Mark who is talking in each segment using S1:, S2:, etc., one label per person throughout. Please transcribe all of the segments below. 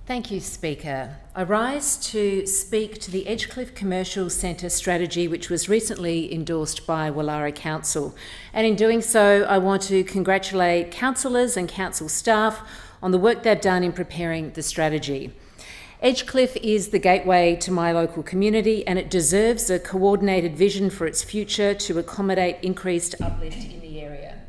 S1: Thank you, Speaker. I rise to speak to the Edgecliff Commercial Centre strategy, which was recently endorsed by Woollahra Council. And in doing so, I want to congratulate councillors and council staff on the work they've done in preparing the strategy. Edgecliff is the gateway to my local community, and it deserves a coordinated vision for its future to accommodate increased uplift in the area.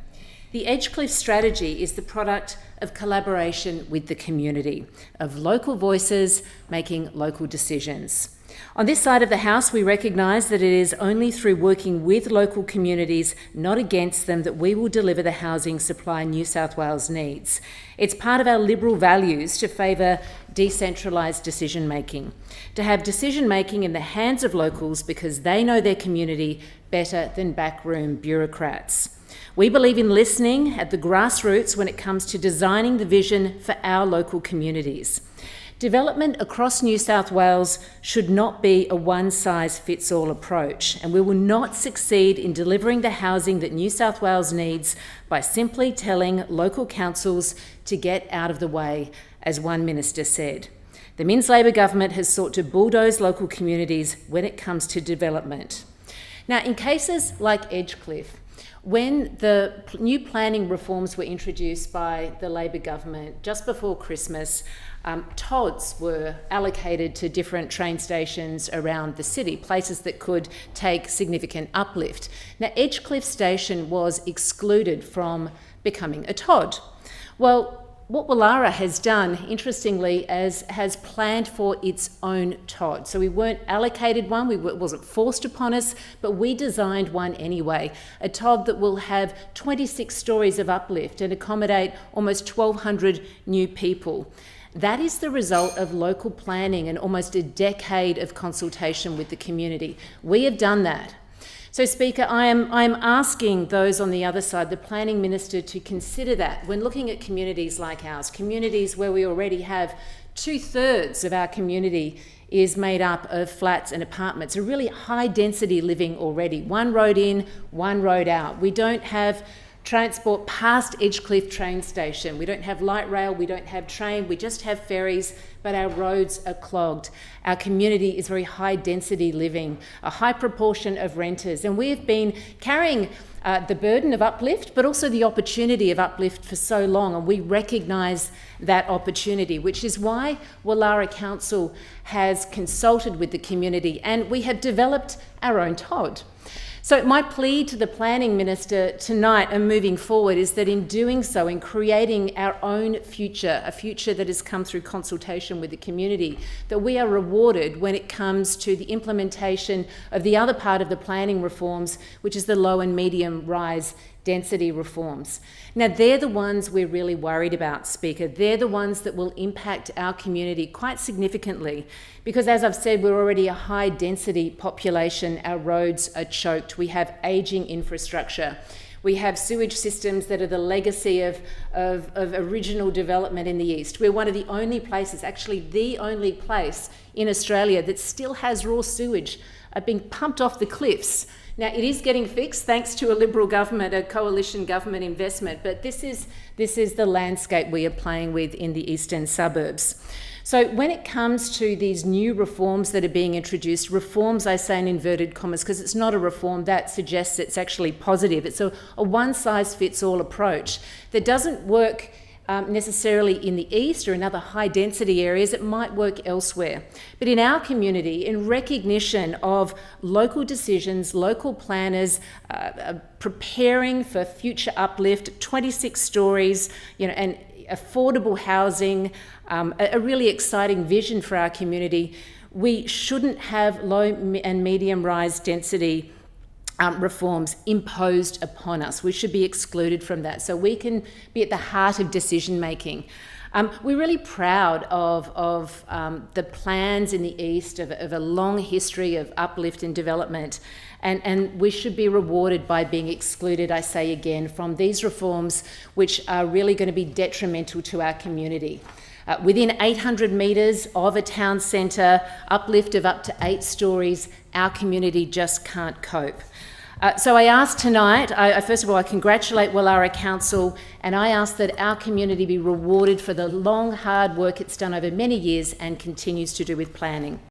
S1: The Edgecliff strategy is the product of collaboration with the community, of local voices making local decisions. On this side of the House, we recognise that it is only through working with local communities, not against them, that we will deliver the housing supply New South Wales needs. It's part of our Liberal values to favour decentralised decision-making, to have decision-making in the hands of locals because they know their community better than backroom bureaucrats. We believe in listening at the grassroots when it comes to designing the vision for our local communities. Development across New South Wales should not be a one-size-fits-all approach, and we will not succeed in delivering the housing that New South Wales needs by simply telling local councils to get out of the way, as one minister said. The Minns Labor government has sought to bulldoze local communities when it comes to development. Now, in cases like Edgecliff, when the new planning reforms were introduced by the Labor government just before Christmas, TODs were allocated to different train stations around the city, places that could take significant uplift. Now, Edgecliff Station was excluded from becoming a TOD. Well, what Woollahra has done, interestingly, has planned for its own TOD. So we weren't allocated one, it wasn't forced upon us, but we designed one anyway. A TOD that will have 26 stories of uplift and accommodate almost 1,200 new people. That is the result of local planning and almost a decade of consultation with the community. We have done that. So, Speaker, I am asking those on the other side, the Planning Minister, to consider that when looking at communities like ours, communities where we already have 2/3 of our community is made up of flats and apartments, a really high density living already, one road in, one road out. We don't have transport past Edgecliff train station. We don't have light rail, we don't have train, we just have ferries, but our roads are clogged. Our community is very high density living, a high proportion of renters, and we have been carrying the burden of uplift, but also the opportunity of uplift for so long, and we recognise that opportunity, which is why Woollahra Council has consulted with the community, and we have developed our own TOD. So my plea to the Planning Minister tonight and moving forward is that in doing so, in creating our own future, a future that has come through consultation with the community, that we are rewarded when it comes to the implementation of the other part of the planning reforms, which is the low and medium rise density reforms. Now, they're the ones we're really worried about, Speaker. They're the ones that will impact our community quite significantly because, as I've said, we're already a high density population. Our roads are choked. We have ageing infrastructure. We have sewage systems that are the legacy of original development in the east. We're one of the only places, actually the only place in Australia that still has raw sewage being pumped off the cliffs. Now, it is getting fixed thanks to a Liberal government, a coalition government investment, but this is the landscape we are playing with in the eastern suburbs. So when it comes to these new reforms that are being introduced, reforms I say in inverted commas because it's not a reform that suggests it's actually positive. It's a one-size-fits-all approach that doesn't work necessarily in the east or in other high density areas. It might work elsewhere. But in our community, in recognition of local decisions, local planners preparing for future uplift, 26 stories, and affordable housing, a really exciting vision for our community, we shouldn't have low and medium rise density reforms imposed upon us. We should be excluded from that so we can be at the heart of decision making. We're really proud of the plans in the east of a long history of uplift and development, and we should be rewarded by being excluded, I say again, from these reforms which are really going to be detrimental to our community. Within 800 metres of a town centre, uplift of up to 8 stories, our community just can't cope. So I ask tonight, first of all, I congratulate Wallara Council, and I ask that our community be rewarded for the long, hard work it's done over many years and continues to do with planning.